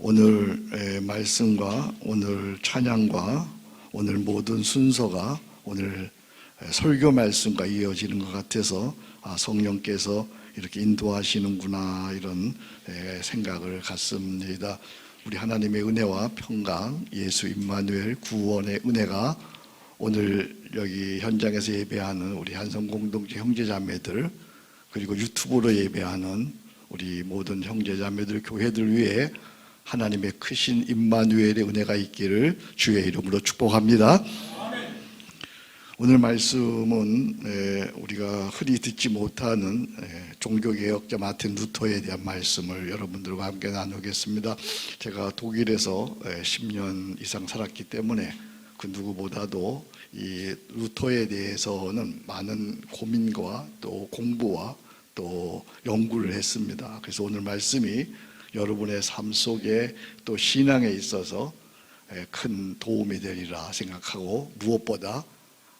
오늘 말씀과 오늘 찬양과 오늘 모든 순서가 오늘 설교 말씀과 이어지는 것 같아서 성령께서 이렇게 인도하시는구나 이런 생각을 갖습니다. 우리 하나님의 은혜와 평강, 예수 임마누엘 구원의 은혜가 오늘 여기 현장에서 예배하는 우리 한성공동체 형제자매들, 그리고 유튜브로 예배하는 우리 모든 형제자매들, 교회들 위해 하나님의 크신 임마누엘의 은혜가 있기를 주의 이름으로 축복합니다. 오늘 말씀은 우리가 흔히 듣지 못하는 종교개혁자 마틴 루터에 대한 말씀을 여러분들과 함께 나누겠습니다. 제가 독일에서 10년 이상 살았기 때문에 그 누구보다도 이 루터에 대해서는 많은 고민과 또 공부와 또 연구를 했습니다. 그래서 오늘 말씀이 여러분의 삶 속에 또 신앙에 있어서 큰 도움이 되리라 생각하고, 무엇보다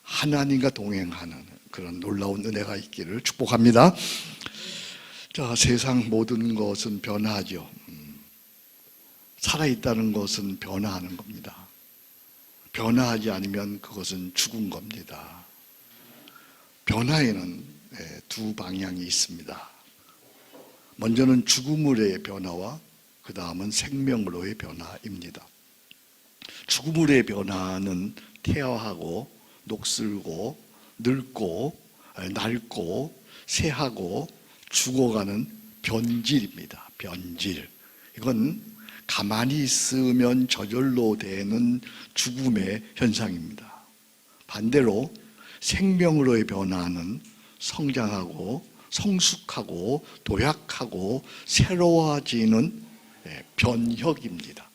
하나님과 동행하는 그런 놀라운 은혜가 있기를 축복합니다. 자, 세상 모든 것은 변하죠. 살아있다는 것은 변화하는 겁니다. 변화하지 않으면 그것은 죽은 겁니다. 변화에는 두 방향이 있습니다. 먼저는 죽음으로의 변화와 그 다음은 생명으로의 변화입니다. 죽음으로의 변화는 퇴화하고 녹슬고 늙고 낡고 쇠하고 죽어가는 변질입니다. 변질. 이건 가만히 있으면 저절로 되는 죽음의 현상입니다. 반대로 생명으로의 변화는 성장하고 성숙하고 도약하고 새로워지는 변혁입니다.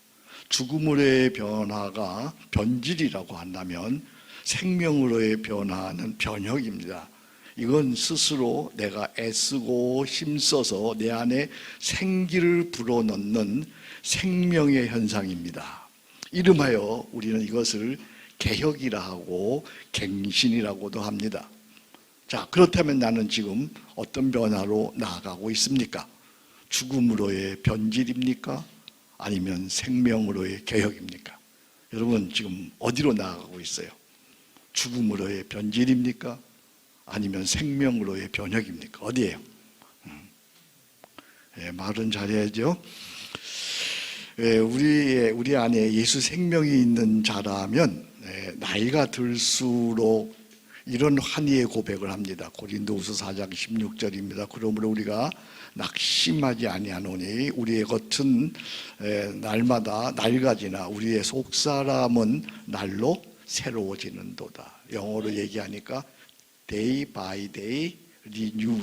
죽음으로의 변화가 변질이라고 한다면 생명으로의 변화는 변혁입니다. 이건 스스로 내가 애쓰고 힘써서 내 안에 생기를 불어넣는 생명의 현상입니다. 이름하여 우리는 이것을 개혁이라 하고 갱신이라고도 합니다. 자, 그렇다면 나는 지금 어떤 변화로 나아가고 있습니까? 죽음으로의 변질입니까? 아니면 생명으로의 개혁입니까? 여러분 지금 어디로 나아가고 있어요? 죽음으로의 변질입니까? 아니면 생명으로의 변혁입니까? 어디예요? 말은 잘해야죠. 우리 안에 예수 생명이 있는 자라면 나이가 들수록 이런 환희의 고백을 합니다. 고린도후서 4장 16절입니다. 그러므로 우리가 낙심하지 아니하노니 우리의 겉은 날마다 낡아지나 우리의 속사람은 날로 새로워지는도다. 영어로 얘기하니까 day by day renew,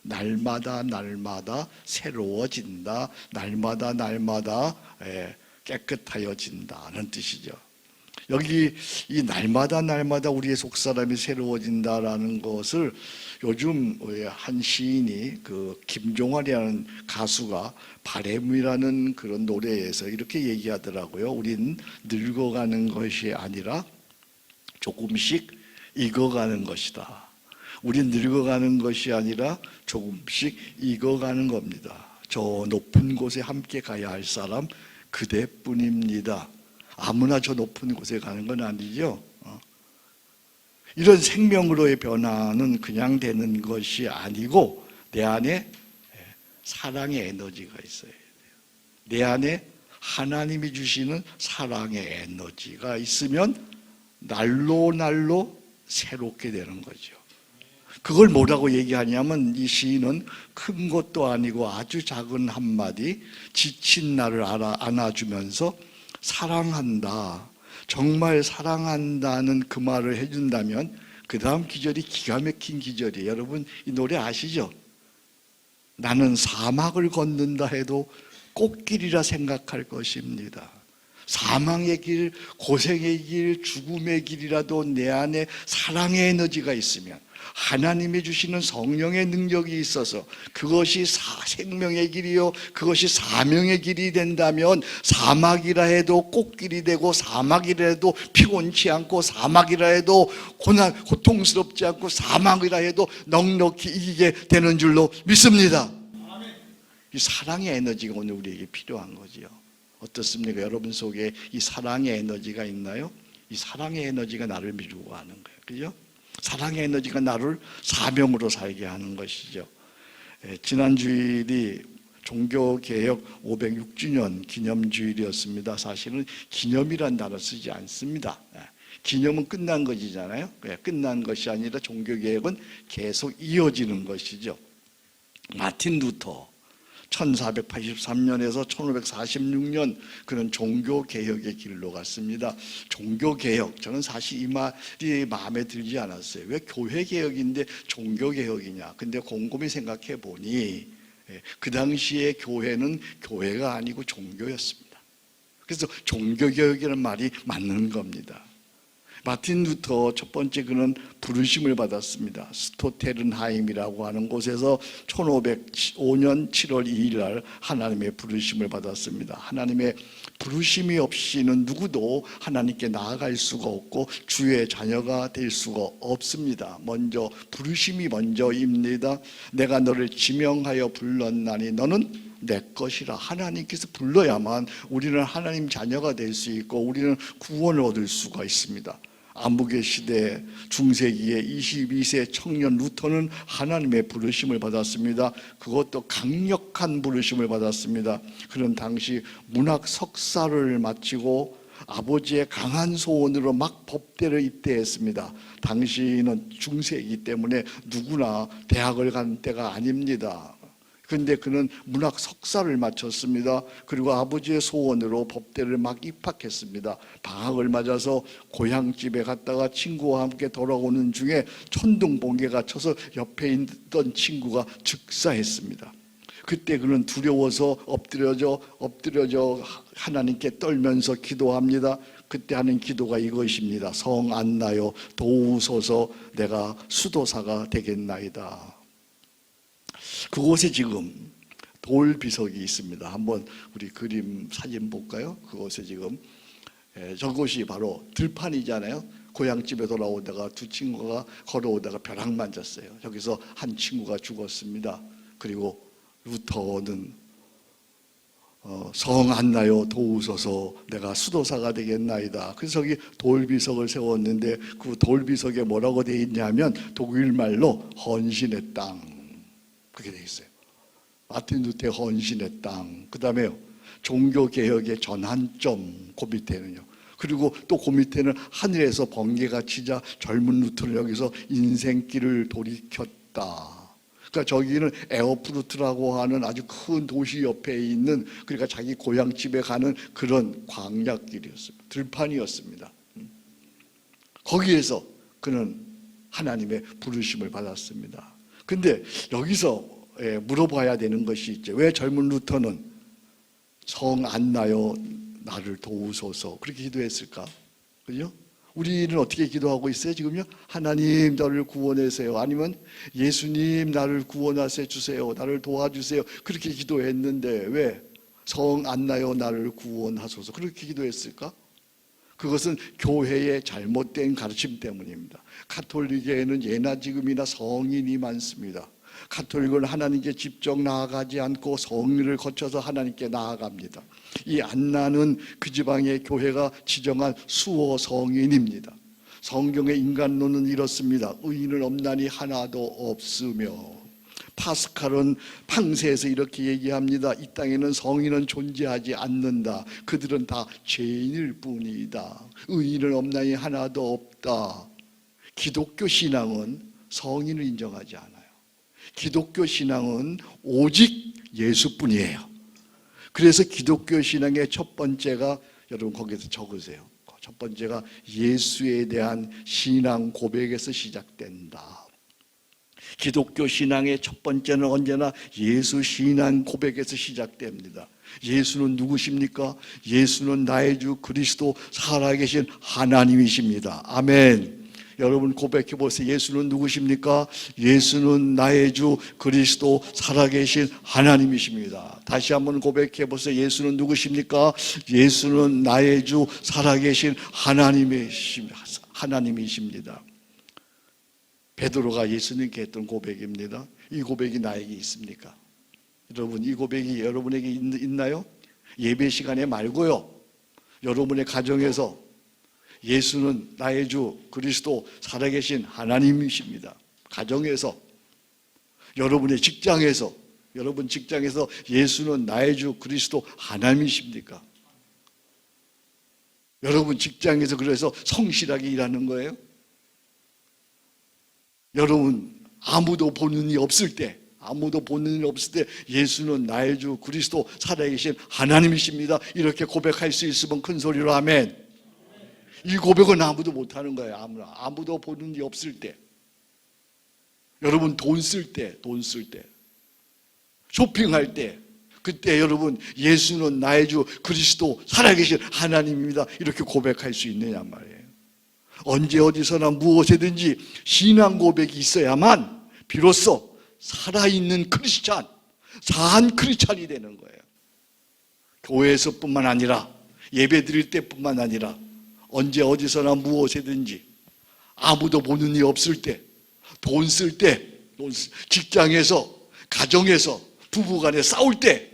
날마다 날마다 새로워진다, 날마다 날마다 깨끗하여진다는 뜻이죠. 여기 이 날마다 날마다 우리의 속사람이 새로워진다라는 것을 요즘 한 시인이 그 김종환이라는 가수가 바램이라는 그런 노래에서 이렇게 얘기하더라고요. 우린 늙어가는 것이 아니라 조금씩 익어가는 것이다. 우린 늙어가는 것이 아니라 조금씩 익어가는 겁니다. 저 높은 곳에 함께 가야 할 사람 그대뿐입니다. 아무나 저 높은 곳에 가는 건 아니죠. 이런 생명으로의 변화는 그냥 되는 것이 아니고 내 안에 사랑의 에너지가 있어야 돼요. 내 안에 하나님이 주시는 사랑의 에너지가 있으면 날로 날로 새롭게 되는 거죠. 그걸 뭐라고 얘기하냐면 이 시인은 큰 것도 아니고 아주 작은 한마디, 지친 나를 안아주면서 사랑한다, 정말 사랑한다는 그 말을 해준다면 그 다음 기절이 기가 막힌 기절이에요. 여러분 이 노래 아시죠? 나는 사막을 걷는다 해도 꽃길이라 생각할 것입니다. 사망의 길, 고생의 길, 죽음의 길이라도 내 안에 사랑의 에너지가 있으면, 하나님이 주시는 성령의 능력이 있어서 그것이 생명의 길이요 그것이 사명의 길이 된다면 사막이라 해도 꽃길이 되고, 사막이라 해도 피곤치 않고, 사막이라 해도 고통스럽지 않고, 사막이라 해도 넉넉히 이기게 되는 줄로 믿습니다. 이 사랑의 에너지가 오늘 우리에게 필요한 거지요. 어떻습니까? 여러분 속에 이 사랑의 에너지가 있나요? 이 사랑의 에너지가 나를 미루고 하는 거예요. 그죠? 사랑의 에너지가 나를 사명으로 살게 하는 것이죠. 지난 주일이 종교개혁 506주년 기념주일이었습니다. 사실은 기념이란 단어 쓰지 않습니다. 기념은 끝난 것이잖아요. 끝난 것이 아니라 종교개혁은 계속 이어지는 것이죠. 마틴 루터 1483년에서 1546년 그는 종교개혁의 길로 갔습니다. 종교개혁, 저는 사실 이 말이 마음에 들지 않았어요. 왜 교회개혁인데 종교개혁이냐. 근데 곰곰이 생각해 보니 그 당시에 교회는 교회가 아니고 종교였습니다. 그래서 종교개혁이라는 말이 맞는 겁니다. 마틴 루터 첫 번째 그는 부르심을 받았습니다. 스토테른하임이라고 하는 곳에서 1505년 7월 2일 날 하나님의 부르심을 받았습니다. 하나님의 부르심이 없이는 누구도 하나님께 나아갈 수가 없고 주의 자녀가 될 수가 없습니다. 먼저 부르심이 먼저입니다. 내가 너를 지명하여 불렀나니 너는 내 것이라. 하나님께서 불러야만 우리는 하나님 자녀가 될 수 있고 우리는 구원을 얻을 수가 있습니다. 암흑의 시대 중세기에 22세 청년 루터는 하나님의 부르심을 받았습니다. 그것도 강력한 부르심을 받았습니다. 그는 당시 문학 석사를 마치고 아버지의 강한 소원으로 막 법대를 입대했습니다. 당시는 중세이기 때문에 누구나 대학을 간 때가 아닙니다. 그런데 그는 문학 석사를 마쳤습니다. 그리고 아버지의 소원으로 법대를 막 입학했습니다. 방학을 맞아서 고향집에 갔다가 친구와 함께 돌아오는 중에 천둥 번개가 쳐서 옆에 있던 친구가 즉사했습니다. 그때 그는 두려워서 엎드려져 하나님께 떨면서 기도합니다. 그때 하는 기도가 이것입니다. 성 안나여 도우소서 내가 수도사가 되겠나이다. 그곳에 지금 돌비석이 있습니다. 한번 우리 그림 사진 볼까요? 그곳에 지금 저곳이 바로 들판이잖아요. 고향집에 돌아오다가 두 친구가 걸어오다가 벼락 맞았어요. 여기서 한 친구가 죽었습니다. 그리고 루터는 성 안나여 도우소서 내가 수도사가 되겠나이다. 그래서 저기 돌비석을 세웠는데 그 돌비석에 뭐라고 되어 있냐면 독일말로 헌신의 땅 그렇게 되어 있어요. 마틴 루터의 헌신의 땅. 그 다음에요 종교개혁의 전환점 그 밑에는요. 그리고 또 그 밑에는 하늘에서 번개가 치자 젊은 루터는 여기서 인생길을 돌이켰다. 그러니까 저기는 에어프루트라고 하는 아주 큰 도시 옆에 있는 그러니까 자기 고향집에 가는 그런 광야길이었습니다. 들판이었습니다. 거기에서 그는 하나님의 부르심을 받았습니다. 근데 여기서 물어봐야 되는 것이 있죠. 왜 젊은 루터는 성 안나여 나를 도우소서 그렇게 기도했을까? 그죠? 우리는 어떻게 기도하고 있어요? 지금요? 하나님 나를 구원하세요. 아니면 예수님 나를 구원하세 주세요. 나를 도와주세요. 그렇게 기도했는데 왜 성 안나여 나를 구원하소서 그렇게 기도했을까? 그것은 교회의 잘못된 가르침 때문입니다. 가톨릭에는 예나 지금이나 성인이 많습니다. 가톨릭은 하나님께 직접 나아가지 않고 성인을 거쳐서 하나님께 나아갑니다. 이 안나는 그 지방의 교회가 지정한 수호 성인입니다. 성경의 인간론은 이렇습니다. 의인은 없나니 하나도 없으며 파스칼은 팡세에서 이렇게 얘기합니다. 이 땅에는 성인은 존재하지 않는다. 그들은 다 죄인일 뿐이다. 의인은 없나니 하나도 없다. 기독교 신앙은 성인을 인정하지 않아요. 기독교 신앙은 오직 예수뿐이에요. 그래서 기독교 신앙의 첫 번째가 여러분 거기서 적으세요. 첫 번째가 예수에 대한 신앙 고백에서 시작된다. 기독교 신앙의 첫 번째는 언제나 예수 신앙 고백에서 시작됩니다. 예수는 누구십니까? 예수는 나의 주 그리스도 살아계신 하나님이십니다. 아멘. 여러분 고백해 보세요. 예수는 누구십니까? 예수는 나의 주 그리스도 살아계신 하나님이십니다. 다시 한번 고백해 보세요. 예수는 누구십니까? 예수는 나의 주 살아계신 하나님이십니다. 베드로가 예수님께 했던 고백입니다. 이 고백이 나에게 있습니까? 여러분 이 고백이 여러분에게 있나요? 예배 시간에 말고요. 여러분의 가정에서 예수는 나의 주 그리스도 살아계신 하나님이십니다. 가정에서, 여러분의 직장에서, 여러분 직장에서 예수는 나의 주 그리스도 하나님이십니까? 여러분 직장에서 그래서 성실하게 일하는 거예요? 여러분 아무도 보는 이 없을 때, 예수는 나의 주 그리스도 살아계신 하나님이십니다. 이렇게 고백할 수 있으면 큰 소리로 아멘. 이 고백은 아무도 못하는 거예요. 아무도 보는 이 없을 때, 여러분 돈 쓸 때, 쇼핑할 때, 그때 여러분 예수는 나의 주 그리스도 살아계신 하나님입니다. 이렇게 고백할 수 있느냐 말이에요. 언제 어디서나 무엇이든지 신앙 고백이 있어야만 비로소 살아있는 크리스찬, 사한 크리스찬이 되는 거예요. 교회에서뿐만 아니라, 예배 드릴 때뿐만 아니라, 언제 어디서나 무엇이든지 아무도 보는 일 없을 때, 돈 쓸 때, 직장에서, 가정에서, 부부간에 싸울 때,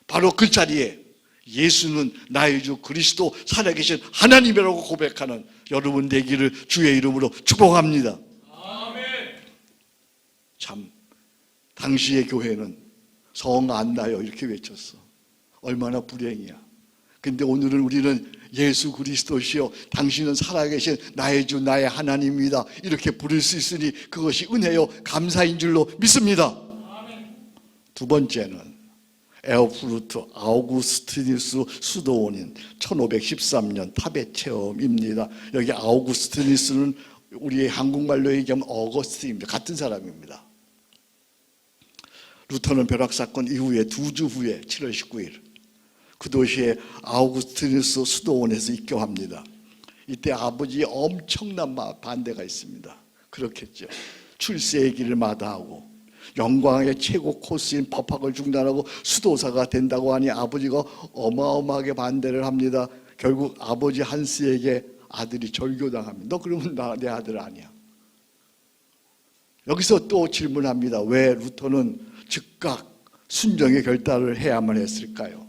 바로 그 자리에 예수는 나의 주 그리스도 살아계신 하나님이라고 고백하는 여러분 되기를 주의 이름으로 축복합니다. 아멘. 참 당시의 교회는 성 안 나요 이렇게 외쳤어. 얼마나 불행이야. 근데 오늘은 우리는 예수 그리스도시여 당신은 살아계신 나의 주 나의 하나님입니다 이렇게 부를 수 있으니 그것이 은혜요 감사인 줄로 믿습니다. 두 번째는 에어프루트 아우구스티누스 수도원인 1513년 탑의 체험입니다. 여기 아우구스티누스는 우리 한국말로 얘기하면 어거스틴입니다. 같은 사람입니다. 루터는 벼락사건 이후에 2주 후에 7월 19일 그 도시에 아우구스티누스 수도원에서 입교합니다. 이때 아버지의 엄청난 반대가 있습니다. 그렇겠죠. 출세의 길을 마다하고 영광의 최고 코스인 법학을 중단하고 수도사가 된다고 하니 아버지가 어마어마하게 반대를 합니다. 결국 아버지 한스에게 아들이 절교당합니다. 너 그러면 내 아들 아니야. 여기서 또 질문합니다. 왜 루터는 즉각 순종의 결단을 해야만 했을까요?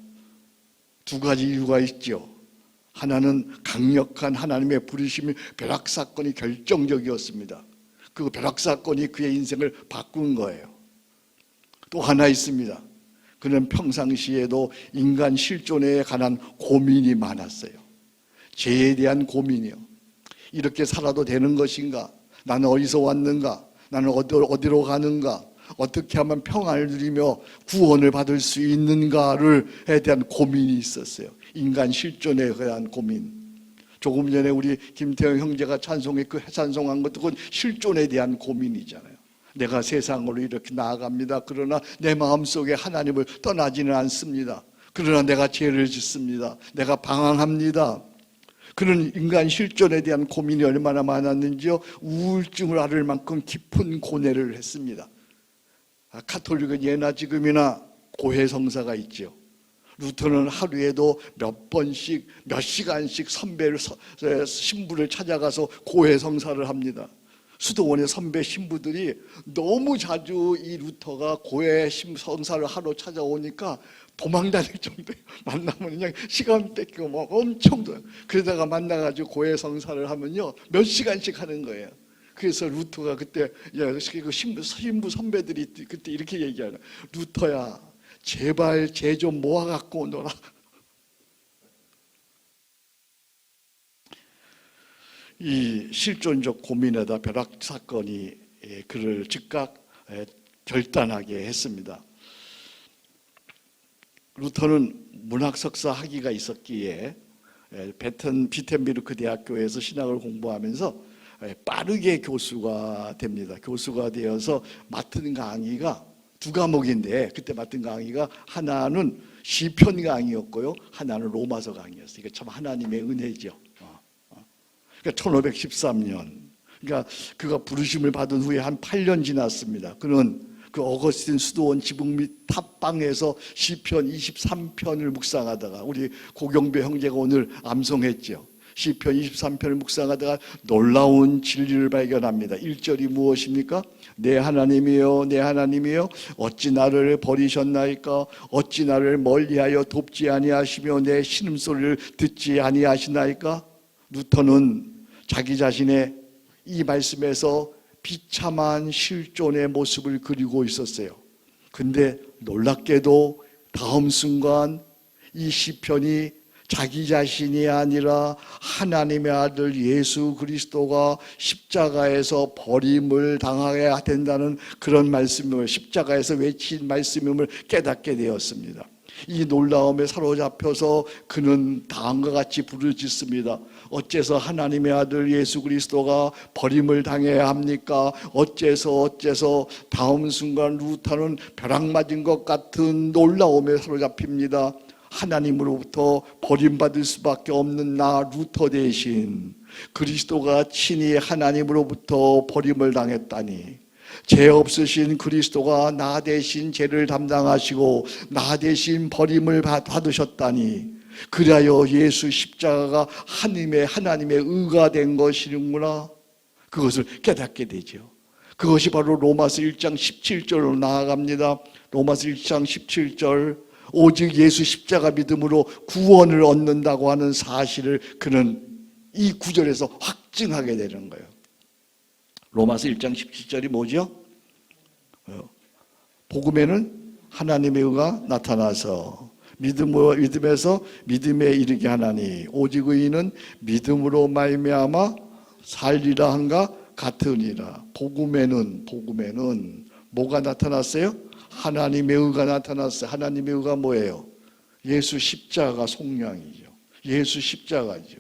두 가지 이유가 있죠. 하나는 강력한 하나님의 부르심이 벼락사건이 결정적이었습니다. 그 벼락사건이 그의 인생을 바꾼 거예요. 또 하나 있습니다. 그는 평상시에도 인간 실존에 관한 고민이 많았어요. 죄에 대한 고민이요. 이렇게 살아도 되는 것인가? 나는 어디서 왔는가? 나는 어디로 가는가? 어떻게 하면 평안을 누리며 구원을 받을 수 있는가에 대한 고민이 있었어요. 인간 실존에 대한 고민. 조금 전에 우리 김태형 형제가 찬송한 것도 그건 실존에 대한 고민이잖아요. 내가 세상으로 이렇게 나아갑니다. 그러나 내 마음속에 하나님을 떠나지는 않습니다. 그러나 내가 죄를 짓습니다. 내가 방황합니다. 그런 인간 실존에 대한 고민이 얼마나 많았는지요. 우울증을 앓을 만큼 깊은 고뇌를 했습니다. 카톨릭은 예나 지금이나 고해성사가 있죠. 루터는 하루에도 몇 번씩 몇 시간씩 선배를 신부를 찾아가서 고해성사를 합니다. 수도원의 선배 신부들이 너무 자주 이 루터가 고해성사를 하러 찾아오니까 도망다닐 정도예요. 만나면 그냥 시간 뺏기고 막 엄청 둬요. 그러다가 만나가지고 고해성사를 하면요 몇 시간씩 하는 거예요. 그래서 루터가 그때 신부 선배들이 그때 이렇게 얘기하는 루터야 제발 죄 좀 모아갖고 오너라. 이 실존적 고민에다 벼락사건이 그를 즉각 결단하게 했습니다. 루터는 문학석사 학위가 있었기에 비텐비르크 대학교에서 신학을 공부하면서 빠르게 교수가 됩니다. 교수가 되어서 맡은 강의가 두 과목인데 그때 맡은 강의가 하나는 시편 강의였고요. 하나는 로마서 강의였어요. 이게 참 하나님의 은혜죠. 그러니까 1513년 그러니까 그가 부르심을 받은 후에 한 8년 지났습니다. 그는 그 어거스틴 수도원 지붕 및 탑방에서 시편 23편을 묵상하다가 우리 고경배 형제가 오늘 암송했죠. 시편 23편을 묵상하다가 놀라운 진리를 발견합니다. 1절이 무엇입니까? 내 하나님이여 내 하나님이여 어찌 나를 버리셨나이까? 어찌 나를 멀리하여 돕지 아니하시며 내 신음소리를 듣지 아니하시나이까? 루터는 자기 자신의 이 말씀에서 비참한 실존의 모습을 그리고 있었어요. 근데 놀랍게도 다음 순간 이 시편이 자기 자신이 아니라 하나님의 아들 예수 그리스도가 십자가에서 버림을 당하게 된다는 그런 말씀을 십자가에서 외친 말씀임을 깨닫게 되었습니다. 이 놀라움에 사로잡혀서 그는 다음과 같이 부르짖습니다. 어째서 하나님의 아들 예수 그리스도가 버림을 당해야 합니까? 어째서 다음 순간 루터는 벼락 맞은 것 같은 놀라움에 사로잡힙니다. 하나님으로부터 버림받을 수밖에 없는 나 루터 대신 그리스도가 친히 하나님으로부터 버림을 당했다니, 죄 없으신 그리스도가 나 대신 죄를 담당하시고 나 대신 버림을 받으셨다니, 그리하여 예수 십자가가 하나님의 의가 된 것이구나, 그것을 깨닫게 되죠. 그것이 바로 로마서 1장 17절로 나아갑니다. 로마서 1장 17절, 오직 예수 십자가 믿음으로 구원을 얻는다고 하는 사실을 그는 이 구절에서 확증하게 되는 거예요. 로마서 1장 17절이 뭐죠? 복음에는 하나님의 의가 나타나서 믿음에서 믿음에 이르게 하나니 오직 의인은 믿음으로 말미암아 살리라 한가 같으니라. 복음에는 뭐가 나타났어요? 하나님의 의가 나타났어요. 하나님의 의가 뭐예요? 예수 십자가 속량이죠. 예수 십자가죠.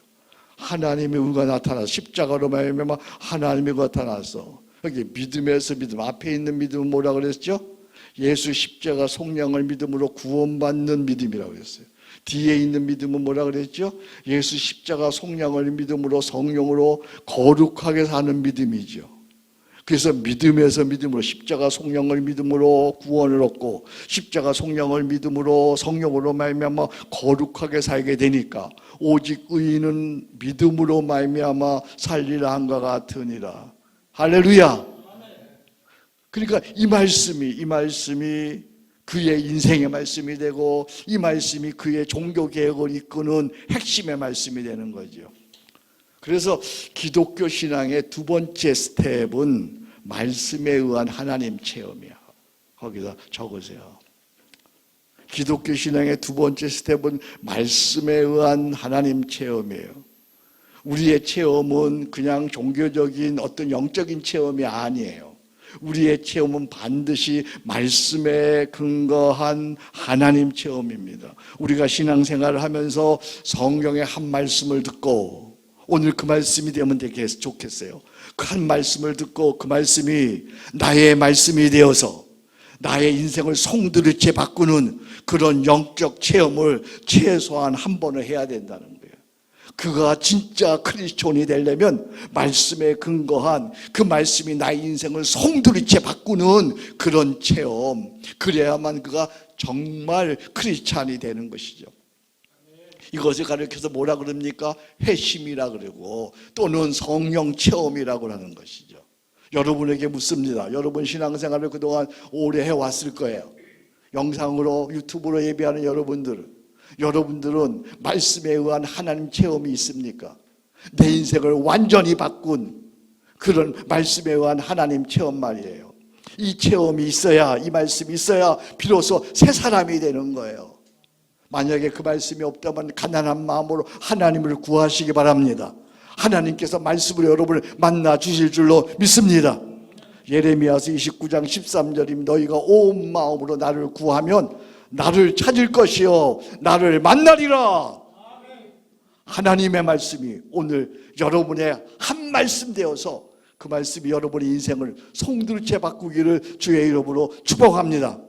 하나님의 의가 나타나서 십자가로 말미암아 하나님의 의가 나타나서, 여기 믿음에서 믿음, 앞에 있는 믿음은 뭐라 그랬죠? 예수 십자가 속량을 믿음으로 구원받는 믿음이라고 그랬어요. 뒤에 있는 믿음은 뭐라 그랬죠? 예수 십자가 속량을 믿음으로 성령으로 거룩하게 사는 믿음이죠. 그래서 믿음에서 믿음으로 십자가 속량을 믿음으로 구원을 얻고 십자가 속량을 믿음으로 성령으로 말미암아 거룩하게 살게 되니까 오직 의인은 믿음으로 말미암아 살리라 한가 같으니라. 할렐루야. 그러니까 이 말씀이 그의 인생의 말씀이 되고 이 말씀이 그의 종교 개혁을 이끄는 핵심의 말씀이 되는 거죠. 그래서 기독교 신앙의 두 번째 스텝은 말씀에 의한 하나님 체험이야. 거기다 적으세요. 기독교 신앙의 두 번째 스텝은 말씀에 의한 하나님 체험이에요. 우리의 체험은 그냥 종교적인 어떤 영적인 체험이 아니에요. 우리의 체험은 반드시 말씀에 근거한 하나님 체험입니다. 우리가 신앙생활을 하면서 성경의 한 말씀을 듣고 오늘 그 말씀이 되면 되게 좋겠어요. 그 한 말씀을 듣고 그 말씀이 나의 말씀이 되어서 나의 인생을 송두리째 바꾸는 그런 영적 체험을 최소한 한 번은 해야 된다는 거예요. 그가 진짜 크리스천이 되려면 말씀에 근거한 그 말씀이 나의 인생을 송두리째 바꾸는 그런 체험, 그래야만 그가 정말 크리스찬이 되는 것이죠. 이것을 가르쳐서 뭐라 그럽니까? 회심이라 그러고 또는 성령 체험이라고 하는 것이죠. 여러분에게 묻습니다. 여러분 신앙생활을 그동안 오래 해왔을 거예요. 영상으로 유튜브로 예배하는 여러분들은 말씀에 의한 하나님 체험이 있습니까? 내 인생을 완전히 바꾼 그런 말씀에 의한 하나님 체험 말이에요. 이 체험이 있어야, 이 말씀이 있어야 비로소 새 사람이 되는 거예요. 만약에 그 말씀이 없다면 가난한 마음으로 하나님을 구하시기 바랍니다. 하나님께서 말씀으로 여러분을 만나 주실 줄로 믿습니다. 예레미야서 29장 13절입니다. 너희가 온 마음으로 나를 구하면 나를 찾을 것이요 나를 만나리라. 하나님의 말씀이 오늘 여러분의 한 말씀 되어서 그 말씀이 여러분의 인생을 송두리째 바꾸기를 주의 이름으로 축복합니다.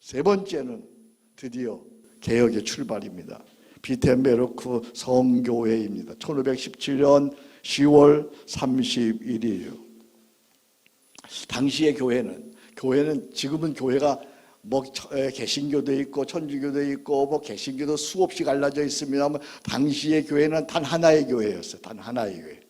세 번째는 드디어 개혁의 출발입니다. 비텐베르크 성교회입니다. 1517년 10월 31일. 당시의 교회는 지금은 교회가 개신교도 있고 천주교도 있고 개신교도 수없이 갈라져 있습니다만 당시의 교회는 단 하나의 교회였어요. 단 하나의 교회.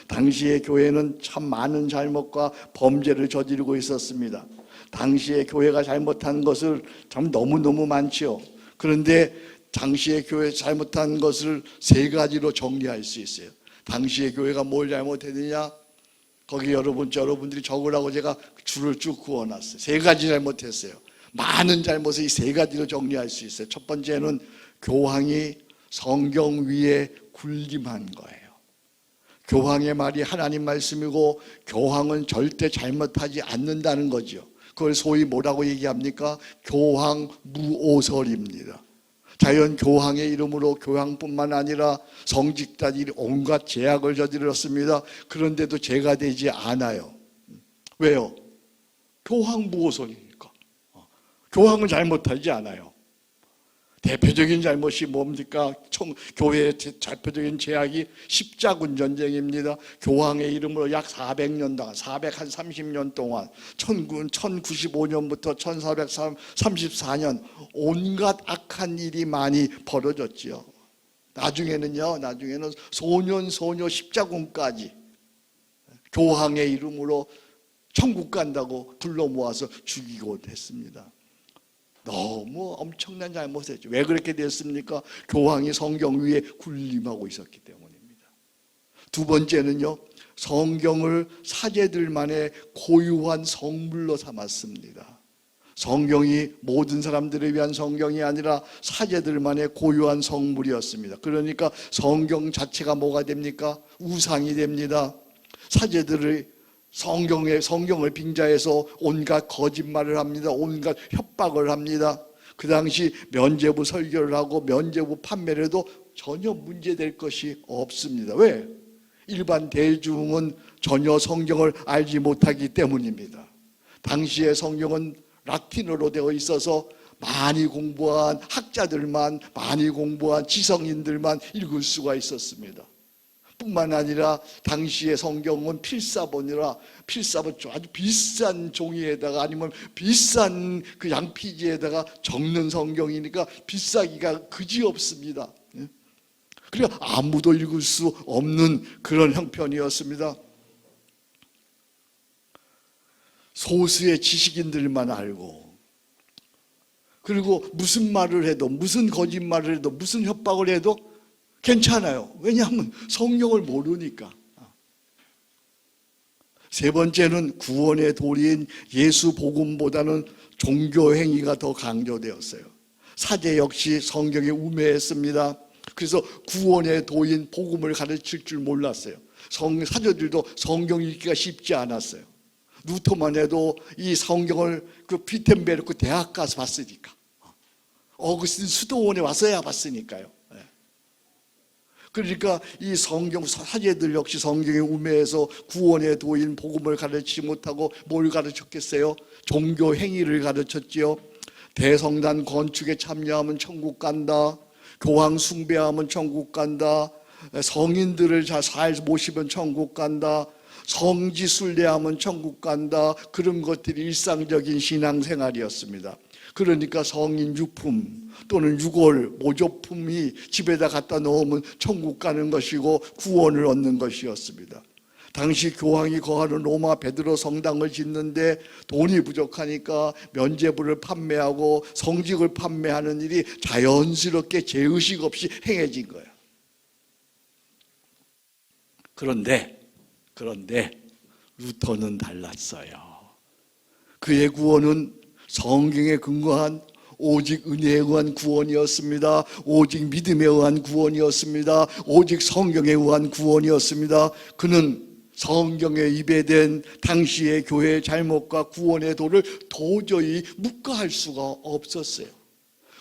당시의 교회는 참 많은 잘못과 범죄를 저지르고 있었습니다. 당시의 교회가 잘못한 것을 참 너무너무 많지요. 그런데 당시의 교회 잘못한 것을 세 가지로 정리할 수 있어요. 당시의 교회가 뭘 잘못했느냐? 거기 여러분들이 적으라고 제가 줄을 쭉 그어놨어요. 세 가지 잘못했어요. 많은 잘못을 이 세 가지로 정리할 수 있어요. 첫 번째는 교황이 성경 위에 군림한 거예요. 교황의 말이 하나님 말씀이고 교황은 절대 잘못하지 않는다는 거죠. 그걸 소위 뭐라고 얘기합니까? 교황 무오설입니다. 자연 교황의 이름으로 교황뿐만 아니라 성직자들이 온갖 죄악을 저질렀습니다. 그런데도 죄가 되지 않아요. 왜요? 교황 무오설이니까. 교황은 잘못하지 않아요. 대표적인 잘못이 뭡니까? 교회의 대표적인 죄악이 십자군 전쟁입니다. 교황의 이름으로 약 400년 동안, 430년 동안 1095년부터 1434년 온갖 악한 일이 많이 벌어졌지요. 나중에는 소년 십자군까지 교황의 이름으로 천국 간다고 불러 모아서 죽이고 했습니다. 너무 엄청난 잘못이었죠. 왜 그렇게 됐습니까? 교황이 성경 위에 군림하고 있었기 때문입니다. 두 번째는요, 성경을 사제들만의 고유한 성물로 삼았습니다. 성경이 모든 사람들을 위한 성경이 아니라 사제들만의 고유한 성물이었습니다. 그러니까 성경 자체가 뭐가 됩니까? 우상이 됩니다. 사제들을 성경을 빙자해서 온갖 거짓말을 합니다. 온갖 협박을 합니다. 그 당시 면죄부 설교를 하고 면죄부 판매를 해도 전혀 문제될 것이 없습니다. 왜? 일반 대중은 전혀 성경을 알지 못하기 때문입니다. 당시의 성경은 라틴어로 되어 있어서 많이 공부한 학자들만, 많이 공부한 지성인들만 읽을 수가 있었습니다. 뿐만 아니라 당시의 성경은 필사본이라 아주 비싼 종이에다가 아니면 비싼 그 양피지에다가 적는 성경이니까 비싸기가 그지없습니다. 그러니까 아무도 읽을 수 없는 그런 형편이었습니다. 소수의 지식인들만 알고, 그리고 무슨 말을 해도, 무슨 거짓말을 해도, 무슨 협박을 해도 괜찮아요. 왜냐하면 성경을 모르니까. 세 번째는 구원의 도리인 예수 복음보다는 종교 행위가 더 강조되었어요. 사제 역시 성경에 우매했습니다. 그래서 구원의 도인 복음을 가르칠 줄 몰랐어요. 사제들도 성경 읽기가 쉽지 않았어요. 루터만 해도 이 성경을 그 비텐베르크 대학 가서 봤으니까, 어거스틴 수도원에 와서야 봤으니까요. 그러니까 이 성경 사제들 역시 성경에 우매해서 구원의 도인 복음을 가르치지 못하고 뭘 가르쳤겠어요? 종교 행위를 가르쳤지요. 대성단 건축에 참여하면 천국 간다. 교황 숭배하면 천국 간다. 성인들을 잘 모시면 천국 간다. 성지 순례하면 천국 간다. 그런 것들이 일상적인 신앙생활이었습니다. 그러니까 성인 유품 또는 유골, 모조품이 집에다 갖다 넣으면 천국 가는 것이고 구원을 얻는 것이었습니다. 당시 교황이 거하는 로마 베드로 성당을 짓는데 돈이 부족하니까 면죄부를 판매하고 성직을 판매하는 일이 자연스럽게 죄의식 없이 행해진 거예요. 그런데 루터는 달랐어요. 그의 구원은 성경에 근거한 오직 은혜에 의한 구원이었습니다. 오직 믿음에 의한 구원이었습니다. 오직 성경에 의한 구원이었습니다. 그는 성경에 입에된 당시의 교회의 잘못과 구원의 도를 도저히 묵과할 수가 없었어요.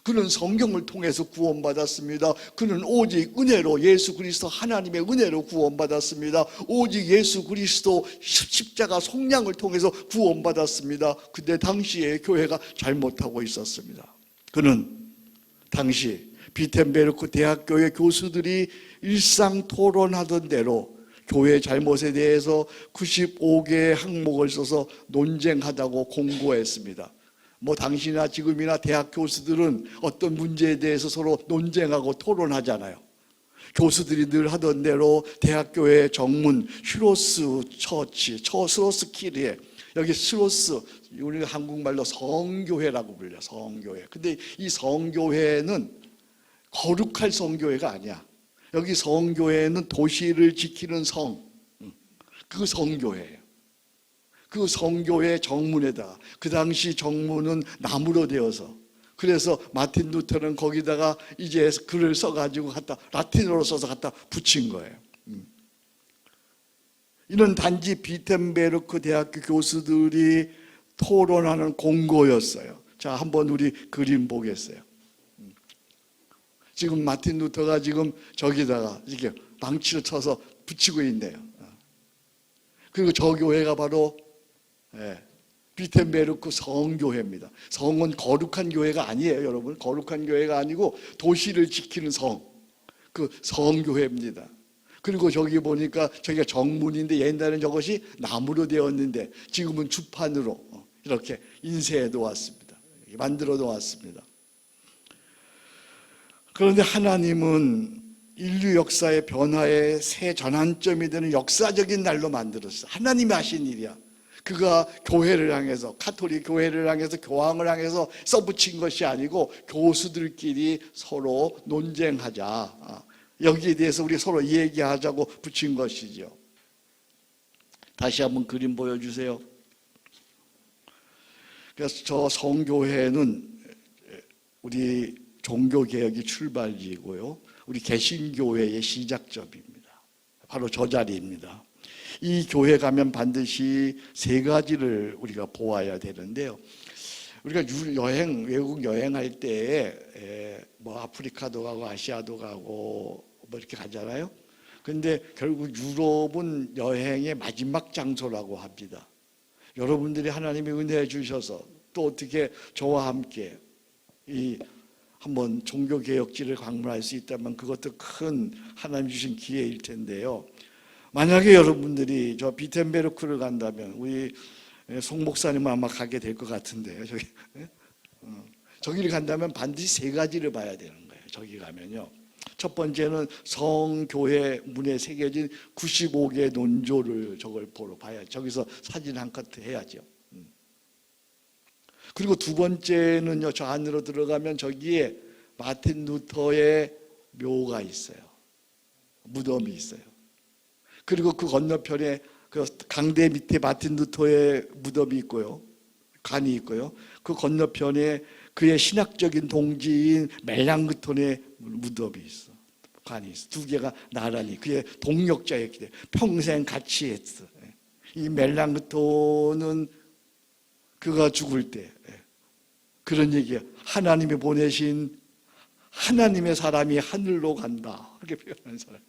그는 성경을 통해서 구원받았습니다. 그는 오직 은혜로, 예수 그리스도 하나님의 은혜로 구원받았습니다. 오직 예수 그리스도 십자가 속량을 통해서 구원받았습니다. 근데 당시에 교회가 잘못하고 있었습니다. 그는 당시 비텐베르크 대학교의 교수들이 일상 토론하던 대로 교회 잘못에 대해서 95개의 항목을 써서 논쟁하다고 공고했습니다. 뭐 당시나 지금이나 대학 교수들은 어떤 문제에 대해서 서로 논쟁하고 토론하잖아요. 교수들이 늘 하던 대로 대학교의 정문 슈로스 처치, 슈로스 키리에, 여기 슈로스, 우리가 한국말로 성교회라고 불려, 성교회. 근데 이 성교회는 거룩할 성교회가 아니야. 여기 성교회는 도시를 지키는 성, 그 성교회예요. 그 성교회 정문에다가, 그 당시 정문은 나무로 되어서, 그래서 마틴 루터는 거기다가 이제 글을 써가지고 라틴어로 써서 갖다 붙인 거예요. 이는 단지 비텐베르크 대학교 교수들이 토론하는 공고였어요. 자, 한번 우리 그림 보겠어요. 지금 마틴 루터가 지금 저기다가 이렇게 망치를 쳐서 붙이고 있네요. 그리고 저 교회가 바로 비텐베르크 성교회입니다. 성은 거룩한 교회가 아니에요, 여러분. 거룩한 교회가 아니고 도시를 지키는 성, 그 성교회입니다. 그리고 저기 보니까 저기가 정문인데 옛날에는 저것이 나무로 되었는데 지금은 주판으로 이렇게 인쇄해 놓았습니다. 만들어 놓았습니다. 그런데 하나님은 인류 역사의 변화의 새 전환점이 되는 역사적인 날로 만들었어요. 하나님이 하신 일이야. 그가 교회를 향해서, 가톨릭 교회를 향해서, 교황을 향해서 써붙인 것이 아니고 교수들끼리 서로 논쟁하자, 여기에 대해서 우리 서로 얘기하자고 붙인 것이죠. 다시 한번 그림 보여주세요. 그래서 저 성교회는 우리 종교개혁이 출발지이고요, 우리 개신교회의 시작점입니다. 바로 저 자리입니다. 이 교회 가면 반드시 세 가지를 우리가 보아야 되는데요. 우리가 외국 여행할 때 뭐 아프리카도 가고 아시아도 가고 뭐 이렇게 가잖아요. 근데 결국 유럽은 여행의 마지막 장소라고 합니다. 여러분들이 하나님이 은혜해 주셔서 또 어떻게 저와 함께 이 한번 종교개혁지를 방문할 수 있다면 그것도 큰 하나님 주신 기회일 텐데요. 만약에 여러분들이 저 비텐베르크를 간다면, 우리 송 목사님은 아마 가게 될 것 같은데요. 저기를 간다면 반드시 세 가지를 봐야 되는 거예요. 저기 가면요. 첫 번째는 성교회 문에 새겨진 95개 논조를 저걸 보러 봐야죠. 저기서 사진 한 컷 해야죠. 그리고 두 번째는요, 저 안으로 들어가면 저기에 마틴 루터의 묘가 있어요. 무덤이 있어요. 그리고 그 건너편에 그 강대 밑에 마틴 루터의 무덤이 있고요, 관이 있고요. 그 건너편에 그의 신학적인 동지인 멜랑크톤의 무덤이 있어, 관이 있어. 두 개가 나란히 그의 동역자였기 때문에 평생 같이 했어. 이 멜랑크톤은 그가 죽을 때 그런 얘기야. 하나님이 보내신 하나님의 사람이 하늘로 간다, 그렇게 표현하는 사람.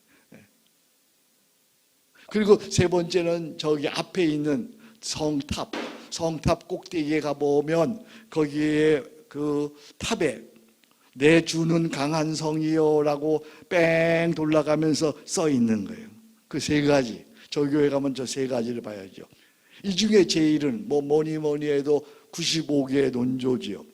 그리고 세 번째는 저기 앞에 있는 성탑 꼭대기에 가보면 거기에 그 탑에 내 주는 강한 성이요라고 뺑 돌아가면서 써 있는 거예요. 그 세 가지, 저 교회 가면 저 세 가지를 봐야죠. 이 중에 제일은 뭐니 해도 95개의 논조지요.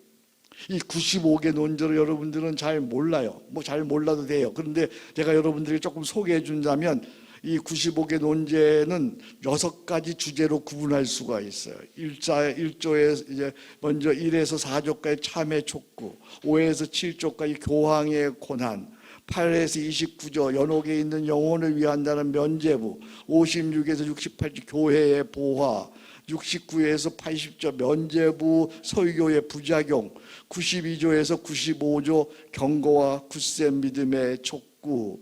이 95개 논조를 여러분들은 잘 몰라요. 잘 몰라도 돼요. 그런데 제가 여러분들에게 조금 소개해 준다면, 이 95개 논제는 6가지 주제로 구분할 수가 있어요. 1조에 이제 먼저 1에서 4조까지 참회 촉구, 5에서 7조까지 교황의 고난, 8에서 29조 연옥에 있는 영혼을 위한다는 면죄부, 56에서 68조 교회의 보화, 69에서 80조 면죄부 설교의 부작용, 92조에서 95조 경고와 굳센 믿음의 촉구,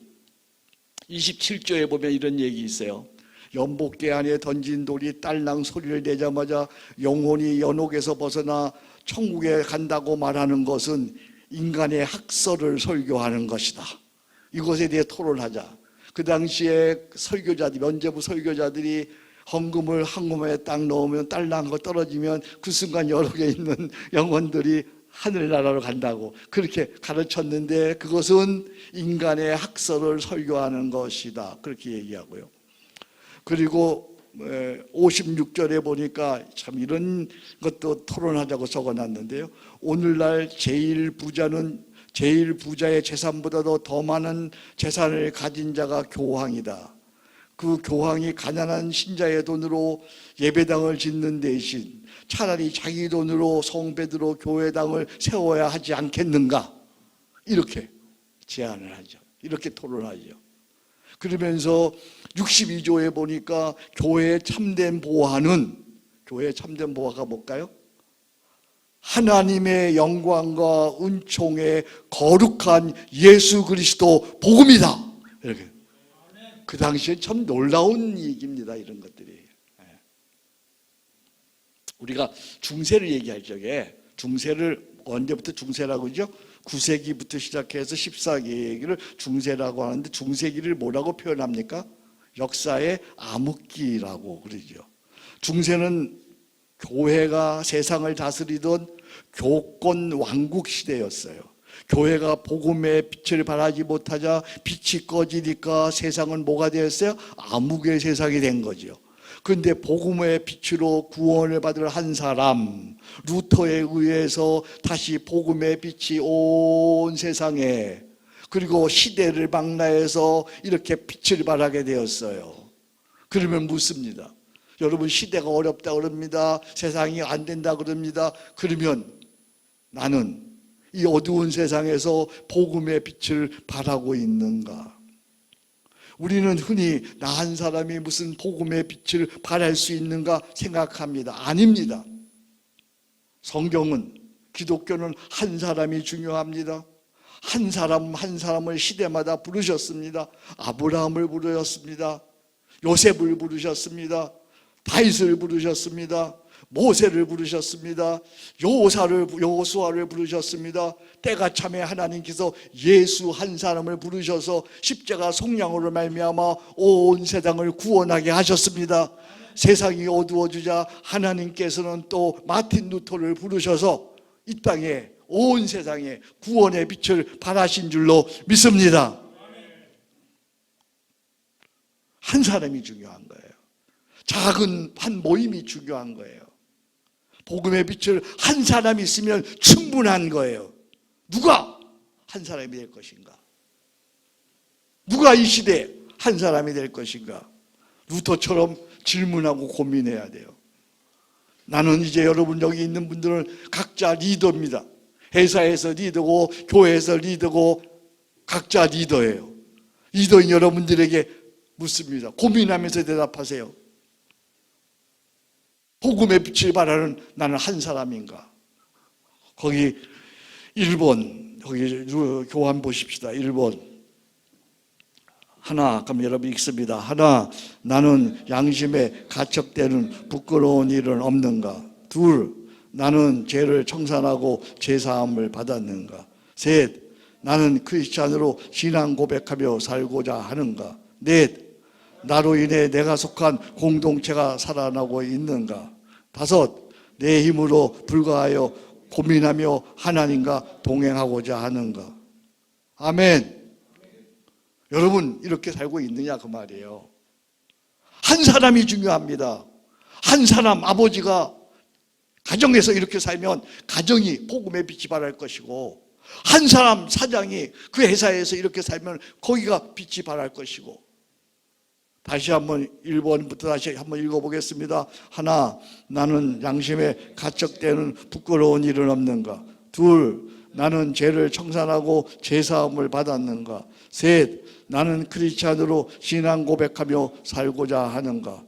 27조에 보면 이런 얘기 있어요. 연복계 안에 던진 돌이 딸랑 소리를 내자마자 영혼이 연옥에서 벗어나 천국에 간다고 말하는 것은 인간의 학설을 설교하는 것이다. 이것에 대해 토론하자. 그 당시에 설교자들, 면죄부 설교자들이 헌금을 황금에 딱 넣으면 딸랑 거 떨어지면 그 순간 연옥에 있는 영혼들이 하늘나라로 간다고 그렇게 가르쳤는데, 그것은 인간의 학설을 설교하는 것이다, 그렇게 얘기하고요. 그리고 56절에 보니까 참 이런 것도 토론하자고 적어놨는데요. 오늘날 제일 부자의 재산보다도 더 많은 재산을 가진 자가 교황이다. 그 교황이 가난한 신자의 돈으로 예배당을 짓는 대신 차라리 자기 돈으로 성 베드로 교회당을 세워야 하지 않겠는가, 이렇게 제안을 하죠. 이렇게 토론하죠. 그러면서 62조에 보니까 교회의 참된 보화가 뭘까요? 하나님의 영광과 은총의 거룩한 예수 그리스도 복음이다. 이렇게. 그 당시에 참 놀라운 얘기입니다. 이런 것들이. 우리가 중세를 얘기할 적에, 중세를 언제부터 중세라고 그러죠? 9세기부터 시작해서 14세기를 중세라고 하는데, 중세기를 뭐라고 표현합니까? 역사의 암흑기라고 그러죠. 중세는 교회가 세상을 다스리던 교권 왕국 시대였어요. 교회가 복음의 빛을 발하지 못하자 빛이 꺼지니까 세상은 뭐가 되었어요? 암흑의 세상이 된 거죠. 그런데 복음의 빛으로 구원을 받을 한 사람, 루터에 의해서 다시 복음의 빛이 온 세상에, 그리고 시대를 망라해서 이렇게 빛을 발하게 되었어요. 그러면 묻습니다. 여러분, 시대가 어렵다 그럽니다. 세상이 안 된다 그럽니다. 그러면 나는 이 어두운 세상에서 복음의 빛을 발하고 있는가? 우리는 흔히 나 한 사람이 무슨 복음의 빛을 발할 수 있는가 생각합니다. 아닙니다. 성경은, 기독교는 한 사람이 중요합니다. 한 사람을 시대마다 부르셨습니다. 아브라함을 부르셨습니다. 요셉을 부르셨습니다. 다윗을 부르셨습니다. 모세를 부르셨습니다. 여호수아를 부르셨습니다. 때가 참에 하나님께서 예수 한 사람을 부르셔서 십자가 속량으로 말미암아 온 세상을 구원하게 하셨습니다. 세상이 어두워지자 하나님께서는 또 마틴 루터를 부르셔서 이 땅에, 온 세상에 구원의 빛을 발하신 줄로 믿습니다. 한 사람이 중요한 거예요. 작은 한 모임이 중요한 거예요. 복음의 빛을 한 사람이 있으면 충분한 거예요. 누가 한 사람이 될 것인가? 누가 이 시대에 한 사람이 될 것인가? 루터처럼 질문하고 고민해야 돼요. 나는 이제 여러분 여기 있는 분들은 각자 리더입니다. 회사에서 리더고 교회에서 리더고 각자 리더예요. 리더인 여러분들에게 묻습니다. 고민하면서 대답하세요. 복음의 빛을 발하는 나는 한 사람인가? 거기 1번, 거기 교환 보십시다. 1번. 하나, 그럼 여러분 읽습니다. 하나, 나는 양심에 가척되는 부끄러운 일은 없는가? 둘, 나는 죄를 청산하고 죄사함을 받았는가? 셋, 나는 크리스찬으로 신앙 고백하며 살고자 하는가? 넷, 나로 인해 내가 속한 공동체가 살아나고 있는가? 다섯, 내 힘으로 불과하여 고민하며 하나님과 동행하고자 하는가? 아멘. 여러분 이렇게 살고 있느냐 그 말이에요. 한 사람이 중요합니다. 한 사람, 아버지가 가정에서 이렇게 살면 가정이 복음의 빛이 발할 것이고, 한 사람 사장이 그 회사에서 이렇게 살면 거기가 빛이 발할 것이고. 다시 한번 1번부터 다시 한번 읽어보겠습니다. 하나, 나는 양심에 가척되는 부끄러운 일은 없는가? 둘, 나는 죄를 청산하고 죄사함을 받았는가? 셋, 나는 크리스찬으로 신앙 고백하며 살고자 하는가?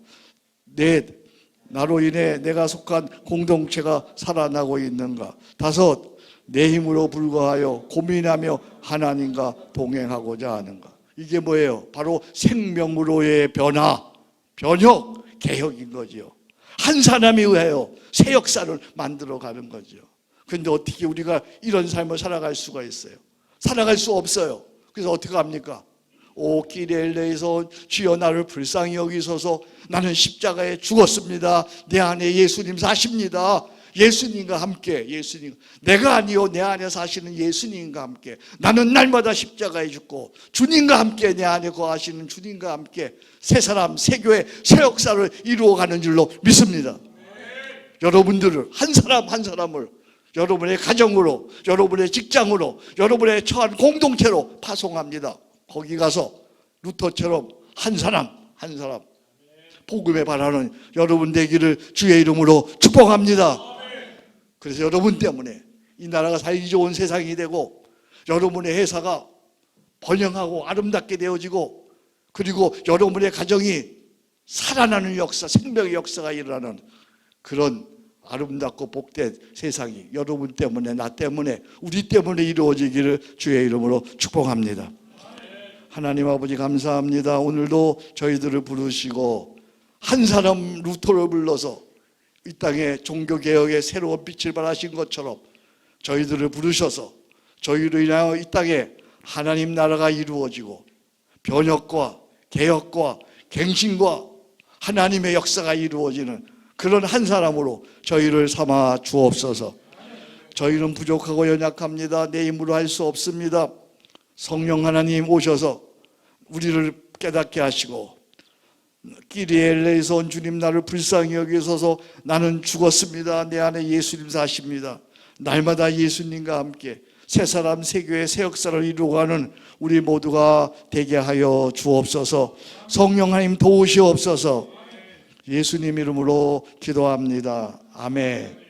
넷, 나로 인해 내가 속한 공동체가 살아나고 있는가? 다섯, 내 힘으로 불과하여 고민하며 하나님과 동행하고자 하는가? 이게 뭐예요? 바로 생명으로의 변혁, 개혁인 거죠. 한 사람이 의하여 새 역사를 만들어가는 거죠. 그런데 어떻게 우리가 이런 삶을 살아갈 수가 있어요? 살아갈 수 없어요. 그래서 어떻게 합니까? 오 기레일레에서 주여 나를 불쌍히 여기소서, 나는 십자가에 죽었습니다. 내 안에 예수님 사십니다. 예수님과 함께, 예수님, 내가 아니요 내 안에 사시는 예수님과 함께, 나는 날마다 십자가에 죽고 주님과 함께, 내 안에 거하시는 주님과 함께 새 사람, 새 교회, 새 역사를 이루어가는 줄로 믿습니다. 여러분들을 한 사람 한 사람을 여러분의 가정으로, 여러분의 직장으로, 여러분의 처한 공동체로 파송합니다. 거기 가서 루터처럼 한 사람 한 사람 복음에 바라는 여러분 되기를 주의 이름으로 축복합니다. 그래서 여러분 때문에 이 나라가 살기 좋은 세상이 되고, 여러분의 회사가 번영하고 아름답게 되어지고, 그리고 여러분의 가정이 살아나는 역사, 생명의 역사가 일어나는 그런 아름답고 복된 세상이 여러분 때문에, 나 때문에, 우리 때문에 이루어지기를 주의 이름으로 축복합니다. 하나님 아버지 감사합니다. 오늘도 저희들을 부르시고 한 사람 루터를 불러서 이 땅에 종교개혁의 새로운 빛을 발하신 것처럼 저희들을 부르셔서 저희로 인하여 이 땅에 하나님 나라가 이루어지고 변혁과 개혁과 갱신과 하나님의 역사가 이루어지는 그런 한 사람으로 저희를 삼아 주옵소서. 저희는 부족하고 연약합니다. 내 힘으로 할 수 없습니다. 성령 하나님 오셔서 우리를 깨닫게 하시고, 끼리엘레에서 온 주님 나를 불쌍히 여기셔서 나는 죽었습니다. 내 안에 예수님 사십니다. 날마다 예수님과 함께 새 사람, 새 교회, 새 역사를 이루어가는 우리 모두가 되게 하여 주옵소서. 성령 하나님 도우시옵소서. 예수님 이름으로 기도합니다. 아멘.